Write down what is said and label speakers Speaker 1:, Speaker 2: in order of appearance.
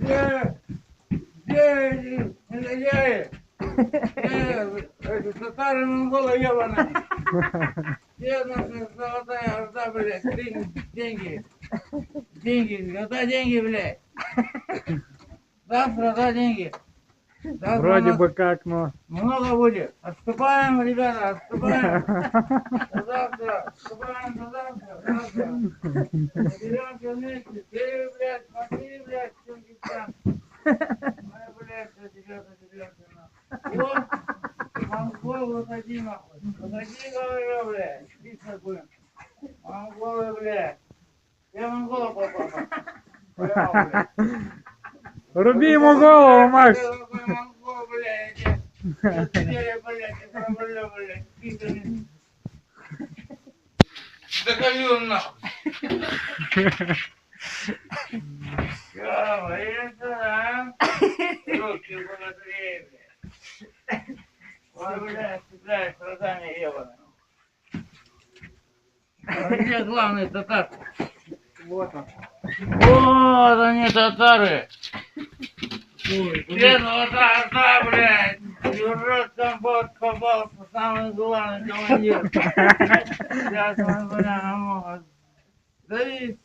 Speaker 1: Где эти негодяи? Эти татары монголы ебаные. Где наша золотая орда, блядь, деньги? Деньги, когда деньги, блядь? Завтра, да, деньги? Завтра
Speaker 2: Вроде
Speaker 1: нас
Speaker 2: бы как, но...
Speaker 1: много будет. Отступаем, ребята, отступаем. До завтра, отступаем до завтра. Соберемся вместе. Ты, блядь, смотри, блядь, Чингисхан. Мы, блядь, соберемся, нахуй. Вот, монгол, выходи, нахуй. Выходи, говорю, блядь. Писать будем. Монголы, блядь. Я монгола попал, нахуй. Поймал, блядь.
Speaker 2: Руби ему голову, Макс!
Speaker 1: Монгол, блядь. Я теперь, блядь, я проблем, блядь. Писать. Доколю, нахуй. Всё, это да. Руки богатырей, блядь. Ой, блядь, цепляешь рогами ебаные. А где главный татар?
Speaker 2: Вот он.
Speaker 1: Вот они, татары. Где золотая орда, блядь? Юрод Компот попался, самый главный командир. Сейчас он, бля, намного. Завис.